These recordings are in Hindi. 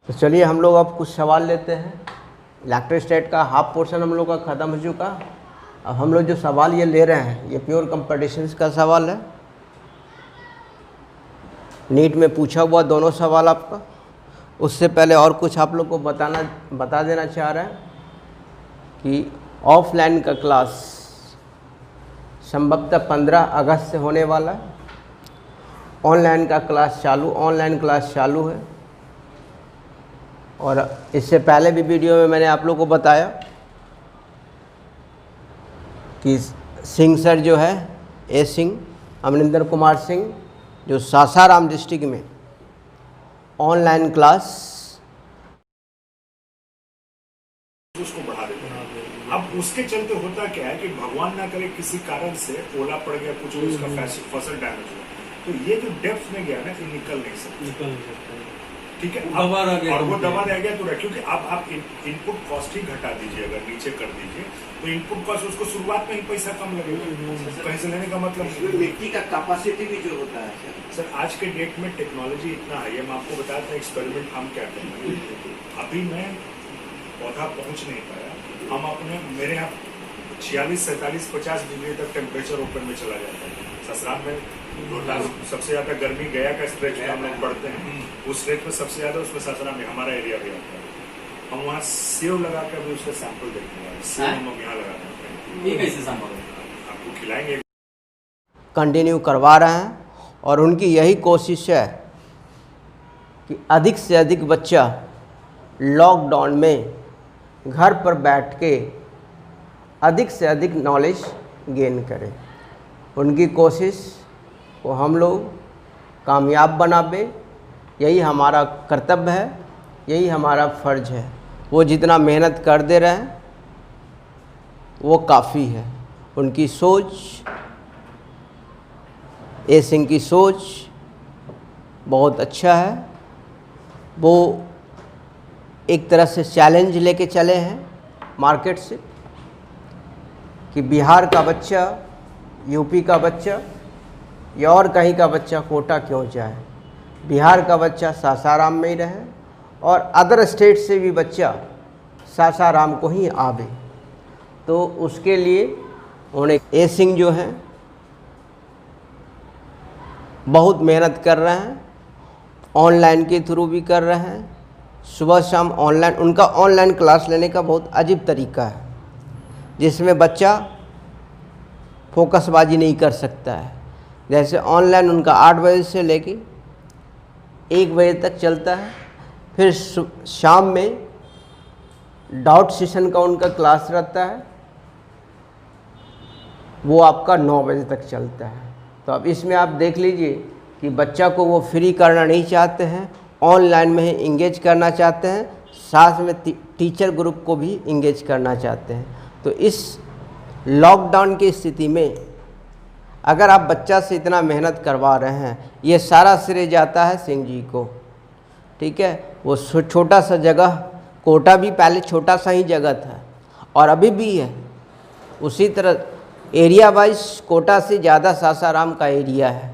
तो चलिए हम लोग अब कुछ सवाल लेते हैं। इलेक्ट्रोस्टैट का हाफ पोर्शन हम लोग का ख़त्म हो चुका। अब हम लोग जो सवाल ये ले रहे हैं ये प्योर कंपटीशंस का सवाल है। नीट में पूछा हुआ दोनों सवाल आपका। उससे पहले और कुछ आप लोग को बता देना चाह रहे हैं कि ऑफलाइन का क्लास संभवतः 15 अगस्त से होने वाला है। ऑनलाइन क्लास चालू है। और इससे पहले भी वीडियो में मैंने आप लोगों को बताया कि सिंह सर जो है ए सिंह अमरिंदर कुमार सिंह जो सासाराम डिस्ट्रिक्ट में ऑनलाइन क्लास उसको बढ़ा देते हैं। अब उसके चलते होता क्या है कि भगवान ना करे किसी कारण से ओला पड़ गया, कुछ उसका फसल डैमेज हुआ, तो ये जो डेप्थ में गया ना ये निकल नहीं सकता। ठीक है, और वो दबा रह गया तो क्योंकि अब आप इनपुट कॉस्ट ही घटा दीजिए, अगर नीचे कर दीजिए तो इनपुट कॉस्ट उसको शुरुआत में ही पैसा कम लगेगा। कहीं से लेने का मतलब व्यक्ति का कैपेसिटी भी जो होता है सर आज के डेट में टेक्नोलॉजी इतना है। मैं आपको बताया था एक्सपेरिमेंट हम क्या करेंगे। अभी मैं पौधा पहुंच नहीं पाया, हम अपने मेरे यहाँ 46, 47, 50 डिग्री तक टेम्परेचर ओपन में चला जाता है। ससुराल में सबसे ज्यादा गर्मी गया का स्ट्रेच में हम लोग पढ़ते हैं, उस स्ट्रेच में सबसे ज्यादा उसमें ससुराल में हमारा एरिया भी आता है। हम वहाँ सेव लगा कर भी उसका सैंपल देखेंगे। सेव हम यहाँ लगा आपको खिलाएंगे। कंटिन्यू करवा रहे हैं और उनकी यही कोशिश है कि अधिक से अधिक बच्चा लॉकडाउन में घर पर बैठ के अधिक से अधिक नॉलेज गेन करे। उनकी कोशिश को हम लोग कामयाब बनावे, यही हमारा कर्तव्य है, यही हमारा फ़र्ज है। वो जितना मेहनत कर दे रहे हैं वो काफ़ी है। उनकी सोच, ए सिंह की सोच बहुत अच्छा है। वो एक तरह से चैलेंज लेके चले हैं मार्केट से कि बिहार का बच्चा, यूपी का बच्चा या और कहीं का बच्चा कोटा क्यों जाए, बिहार का बच्चा सासाराम में ही रहे और अदर स्टेट से भी बच्चा सासाराम को ही आवे। तो उसके लिए उन्हें ए सिंह जो हैं बहुत मेहनत कर रहे हैं, ऑनलाइन के थ्रू भी कर रहे हैं। सुबह शाम ऑनलाइन, उनका ऑनलाइन क्लास लेने का बहुत अजीब तरीका है जिसमें बच्चा फोकसबाजी नहीं कर सकता है। जैसे ऑनलाइन उनका 8 बजे से लेके 1 बजे तक चलता है, फिर शाम में डाउट सेशन का उनका क्लास रहता है, वो आपका 9 बजे तक चलता है। तो अब इसमें आप देख लीजिए कि बच्चा को वो फ्री करना नहीं चाहते हैं, ऑनलाइन में ही इंगेज करना चाहते हैं, साथ में टीचर ग्रुप को भी इंगेज करना चाहते हैं। तो इस लॉकडाउन की स्थिति में अगर आप बच्चा से इतना मेहनत करवा रहे हैं, ये सारा श्रेय जाता है सिंह जी को। ठीक है, वो छोटा सा जगह, कोटा भी पहले छोटा सा ही जगह था और अभी भी है। उसी तरह एरिया वाइज कोटा से ज़्यादा सासाराम का एरिया है।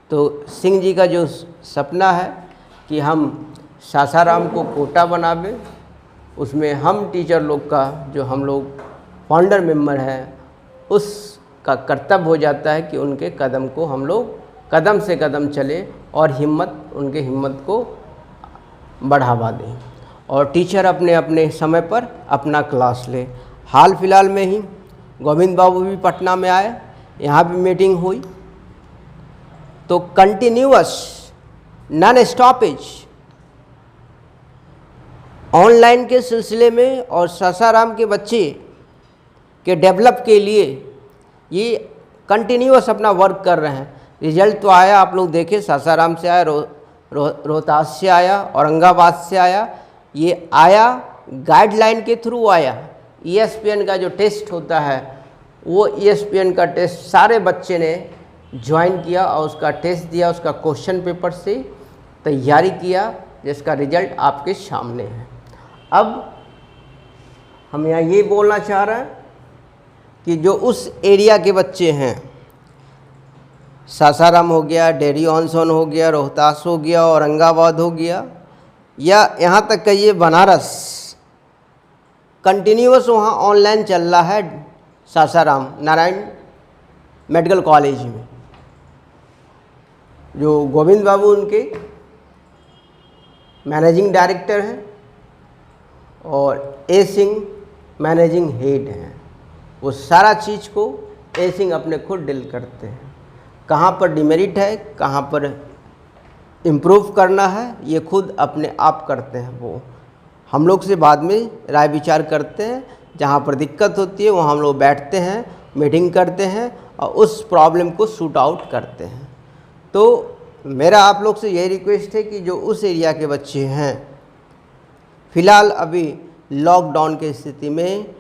तो सिंह जी का जो सपना है कि हम सासाराम को कोटा बनावे, उसमें हम टीचर लोग का जो हम लोग फाउंडर मेंबर हैं उसका कर्तव्य हो जाता है कि उनके कदम को हम लोग कदम से कदम चले और उनके हिम्मत को बढ़ावा दें और टीचर अपने अपने समय पर अपना क्लास ले। हाल फिलहाल में ही गोविंद बाबू भी पटना में आए, यहाँ भी मीटिंग हुई। तो कंटिन्यूअस नॉन स्टॉपेज ऑनलाइन के सिलसिले में और सासाराम के बच्चे के डेवलप के लिए ये कंटिन्यूअस अपना वर्क कर रहे हैं। रिजल्ट तो आया, आप लोग देखें, सासाराम से आया, रोहतास से आया, औरंगाबाद से आया। ये आया गाइडलाइन के थ्रू आया। ESPN का जो टेस्ट होता है वो ESPN का टेस्ट सारे बच्चे ने ज्वाइन किया और उसका टेस्ट दिया, उसका क्वेश्चन पेपर से तैयारी किया, जिसका रिजल्ट आपके सामने है। अब हम यहाँ ये बोलना चाह रहे हैं कि जो उस एरिया के बच्चे हैं, सासाराम हो गया, डेरी ऑनसन हो गया, रोहतास हो गया, औरंगाबाद हो गया, या यहाँ तक कहिए बनारस, कंटिन्यूअस वहाँ ऑनलाइन चल रहा है सासाराम नारायण मेडिकल कॉलेज में, जो गोविंद बाबू उनके मैनेजिंग डायरेक्टर हैं और ए सिंह मैनेजिंग हेड हैं। वो सारा चीज़ को ए सिंह अपने खुद डील करते हैं। कहाँ पर डिमेरिट है, कहाँ पर इम्प्रूव करना है, ये खुद अपने आप करते हैं। वो हम लोग से बाद में राय विचार करते हैं। जहाँ पर दिक्कत होती है वहाँ हम लोग बैठते हैं, मीटिंग करते हैं और उस प्रॉब्लम को शूट आउट करते हैं। तो मेरा आप लोग से यही रिक्वेस्ट है कि जो उस एरिया के बच्चे हैं, फ़िलहाल अभी लॉकडाउन की स्थिति में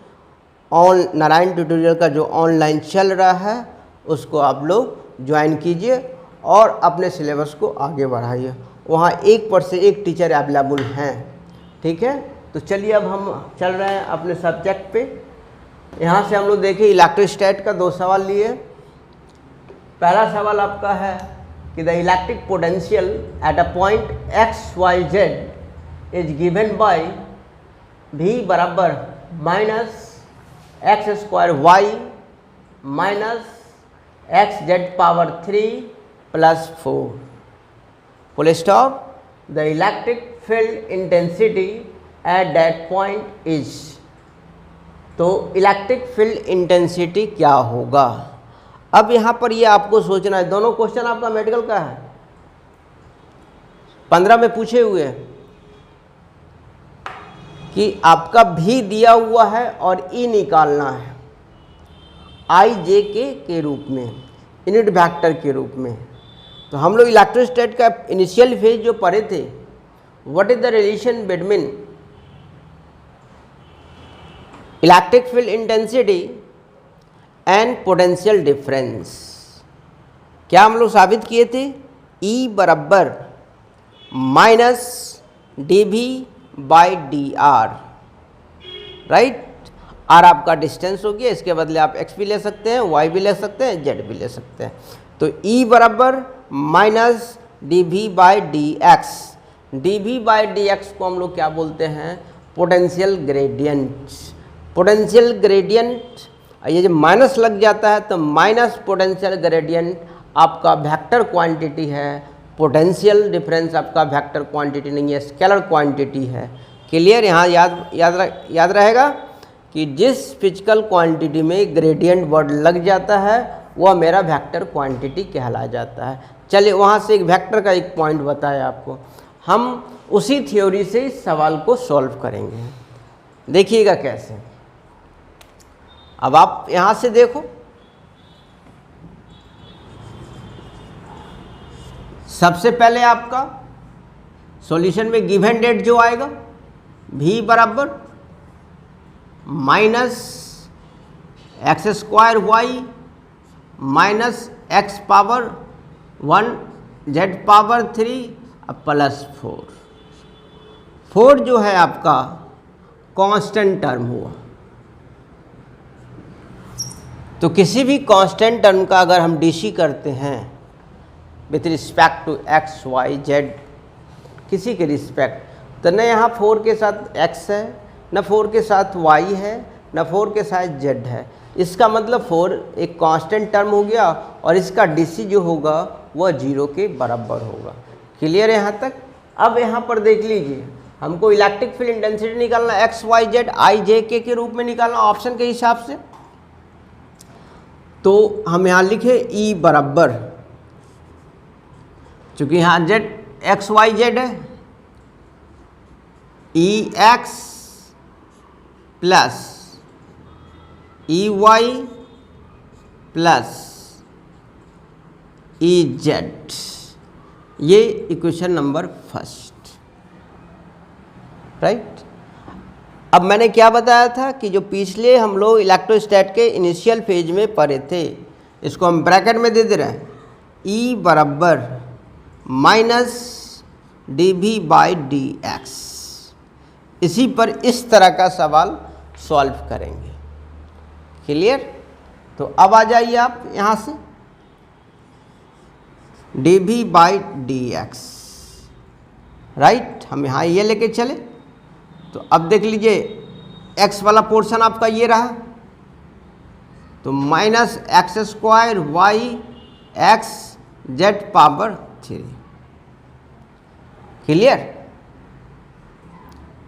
नारायण ट्यूटोरियल का जो ऑनलाइन चल रहा है उसको आप लोग ज्वाइन कीजिए और अपने सिलेबस को आगे बढ़ाइए। वहाँ 1 पर से 1 टीचर अवेलेबल हैं, ठीक है। तो चलिए अब हम चल रहे हैं अपने सब्जेक्ट पे। यहाँ से हम लोग देखिए इलेक्ट्रोस्टैट का 2 सवाल लिए। पहला सवाल आपका है कि the electric potential at a point x Y z is given by V बराबर minus x square y minus x z power 3 plus 4 full stop. The electric field intensity at that point is. तो इलेक्ट्रिक फील्ड इंटेंसिटी क्या होगा? अब यहाँ पर ये आपको सोचना है। दोनों क्वेश्चन आपका मेडिकल का है, 15 में पूछे हुए हैं कि आपका भी दिया हुआ है और ई निकालना है आई जे के रूप में, यूनिट वेक्टर के रूप में। तो हम लोग इलेक्ट्रोस्टैट का इनिशियल फेज जो पढ़े थे, what is the relation between electric field intensity and potential difference, क्या हम लोग साबित किए थे? E बराबर minus d v by d r, right. R आपका डिस्टेंस हो गया, इसके बदले आप x भी ले सकते हैं, y भी ले सकते हैं, z भी ले सकते हैं। तो E बराबर minus d v by d x. D v by d x को हम लोग क्या बोलते हैं? Potential gradient. पोटेंशियल ग्रेडियंट, ये जब माइनस लग जाता है तो माइनस पोटेंशियल ग्रेडियंट आपका वेक्टर क्वांटिटी है, पोटेंशियल डिफरेंस आपका वेक्टर क्वांटिटी नहीं है, स्केलर क्वांटिटी है। क्लियर? यहाँ याद रहेगा कि जिस फिजिकल क्वांटिटी में ग्रेडियंट वर्ड लग जाता है वह मेरा वेक्टर क्वांटिटी कहला जाता है। चलिए वहाँ से एक वेक्टर का एक पॉइंट बताया आपको। हम उसी थ्योरी से इस सवाल को सॉल्व करेंगे। देखिएगा कैसे। अब आप यहाँ से देखो, सबसे पहले आपका सॉल्यूशन में गिवन डेट जो आएगा v बराबर minus x square y minus x power 1 z power 3 plus 4 जो है आपका कांस्टेंट टर्म हुआ। तो किसी भी कांस्टेंट टर्म का अगर हम डीसी करते हैं with respect to x Y z, किसी के रिस्पेक्ट, तो न यहाँ 4 के साथ x है, न 4 के साथ y है, न 4 के साथ z है। इसका मतलब 4 एक कांस्टेंट टर्म हो गया और इसका डीसी जो होगा वह 0 के बराबर होगा। क्लियर है यहाँ तक? अब यहाँ पर देख लीजिए, हमको इलेक्ट्रिक फील्ड इंटेंसिटी निकालना एक्स वाई जेड आई जे के रूप में निकालना ऑप्शन के हिसाब से। तो हम यहाँ लिखे E बराबर, चूँकि यहाँ जेड एक्स वाई जेड है, E X plus E Y plus E Z, ये इक्वेशन नंबर फर्स्ट, राइट। अब मैंने क्या बताया था कि जो पिछले हम लोग इलेक्ट्रोस्टैट के इनिशियल फेज में पढ़े थे, इसको हम ब्रैकेट में दे दे रहे हैं। E बराबर minus d v by d x. इसी पर इस तरह का सवाल सॉल्व करेंगे। क्लियर? तो अब आ जाइए आप यहाँ से, d v by d x right, हम यहाँ ये लेके चले तो अब देख लीजिए x वाला पोर्शन आपका ये रहा, तो minus x square y x z power 3। Clear?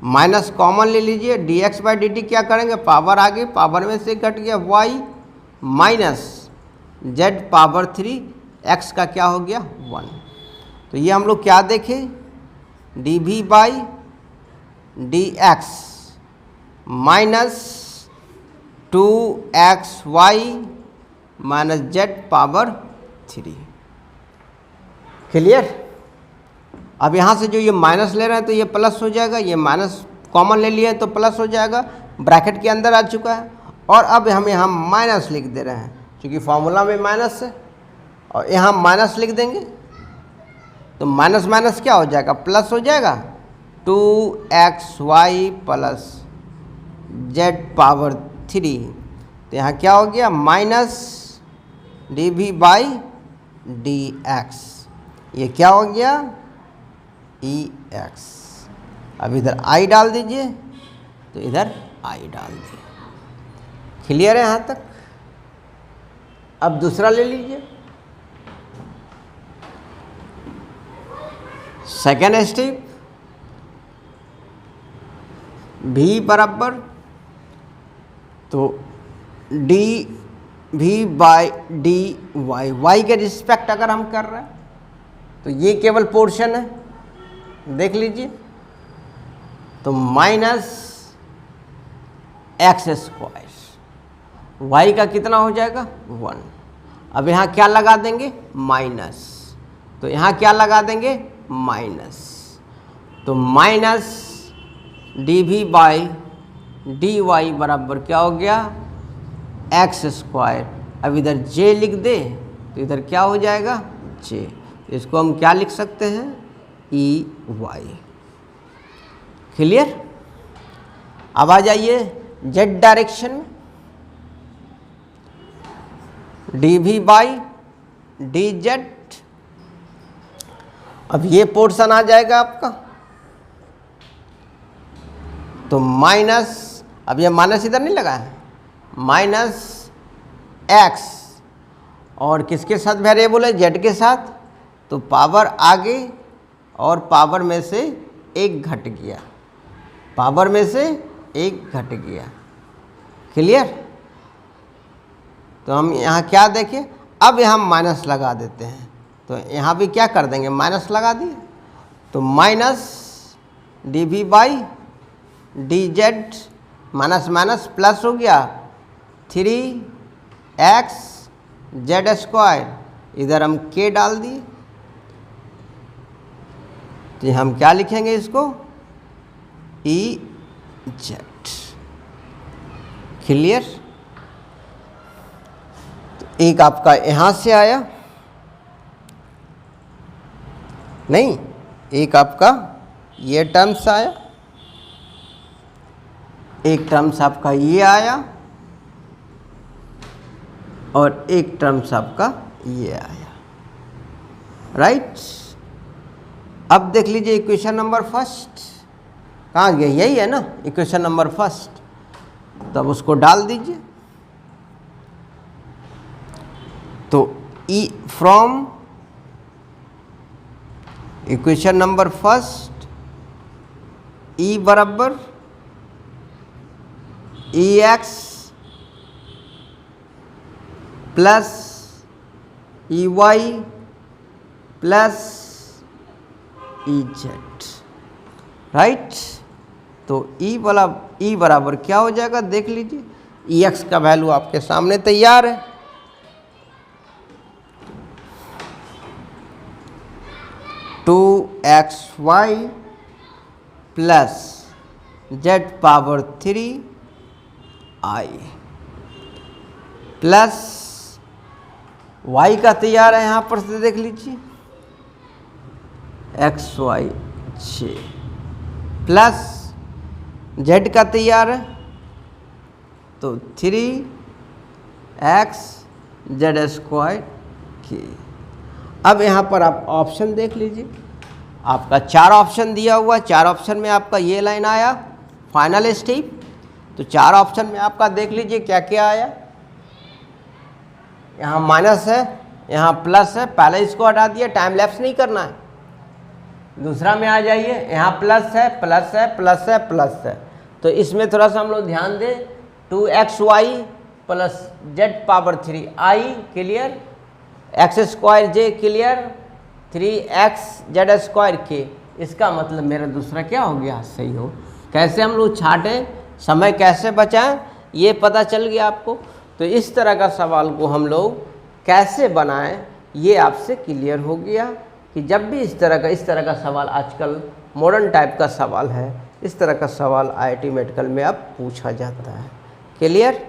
Minus common ले लीजिए, d x by d t क्या करेंगे, पावर आगे, पावर में से घट गया y minus z power 3, x का क्या हो गया 1। तो ये हम लोग क्या देखें, d v by d x minus 2xy minus z power 3। Clear? अब यहाँ से जो ये माइनस ले रहे हैं तो ये प्लस हो जाएगा, ये माइनस कॉमन ले लिए तो प्लस हो जाएगा, ब्रैकेट के अंदर आ चुका है। और अब हम यहाँ माइनस लिख दे रहे हैं क्योंकि फॉर्मूला में माइनस है, और यहाँ माइनस लिख देंगे तो माइनस माइनस क्या हो जाएगा, प्लस हो जाएगा, 2xy प्लस जेड पावर 3। तो यहाँ क्या हो गया, minus d v by d x, ये क्या हो गया ई एक्स। अब इधर आई डाल दीजिए तो इधर आई डाल दीजिए। क्लियर है यहाँ तक? अब दूसरा ले लीजिए, सेकेंड स्टेप, भी बराबर तो d v by d y, y के रिस्पेक्ट अगर हम कर रहे हैं तो ये केवल पोर्शन है, देख लीजिए, तो माइनस एक्स स्क्वायर, वाई का कितना हो जाएगा 1। अब यहाँ क्या लगा देंगे, माइनस, तो यहाँ क्या लगा देंगे, माइनस, तो minus d v by d y बराबर क्या हो गया, एक्स स्क्वायर। अब इधर जे लिख दे तो इधर क्या हो जाएगा, जे। तो इसको हम क्या लिख सकते हैं, ई वाई। क्लियर? अब आ जाइए जेड डायरेक्शन में, d v by d z. अब ये पोर्शन आ जाएगा आपका, तो माइनस, अब ये माइनस इधर नहीं लगा है, माइनस एक्स, और किसके साथ वेरिएबल है, जेड के साथ, तो पावर आगे और पावर में से एक घट गया, पावर में से एक घट गया। क्लियर? तो हम यहाँ क्या देखें, अब यहाँ माइनस लगा देते हैं, तो यहाँ भी क्या कर देंगे, माइनस लगा दिए, तो minus d v by d z, minus minus plus हो गया, 3x जेड स्क्वायर, इधर हम k डाल दिए, तो हम क्या लिखेंगे इसको, ई जेड। क्लियर? तो एक आपका यहाँ से आया, नहीं, एक आपका ये टर्म्स आया, एक टर्म्स आपका ये आया, और एक टर्म्स आपका ये आया। राइट? अब देख लीजिए इक्वेशन नंबर फर्स्ट कहाँ गया, यही है ना इक्वेशन नंबर फर्स्ट, तब उसको डाल दीजिए। तो E from equation number first, E बराबर E X plus E Y plus E Z. Right? तो ई वाला ई बराबर क्या हो जाएगा, देख लीजिए, ई एक्स का वैल्यू आपके सामने तैयार है, two x y plus z power 3 i plus y का तैयार है, यहाँ पर से देख लीजिए, x y j plus z का तैयार है, तो 3x जेड स्क्वायर के। अब यहाँ पर आप ऑप्शन देख लीजिए, आपका 4 ऑप्शन दिया हुआ, 4 ऑप्शन में आपका ये लाइन आया फाइनल स्टेप। तो 4 ऑप्शन में आपका देख लीजिए क्या क्या आया। यहाँ माइनस है, यहाँ प्लस है, पहले इसको हटा दिया, टाइम लैप्स नहीं करना है। दूसरा में आ जाइए, यहाँ प्लस है, प्लस है, प्लस है, प्लस है। तो इसमें थोड़ा सा हम लोग ध्यान दें, 2xy plus z power 3i clear, x square j clear, 3x z² k। इसका मतलब मेरा दूसरा क्या हो गया, सही हो। कैसे हम लोग छाटें, समय कैसे बचाएं, ये पता चल गया आपको। तो इस तरह का सवाल को हम लोग कैसे बनाएं, ये आपसे क्लियर हो गया कि जब भी इस तरह का सवाल आजकल मॉडर्न टाइप का सवाल है, इस तरह का सवाल IIT मेडिकल में अब पूछा जाता है। क्लियर।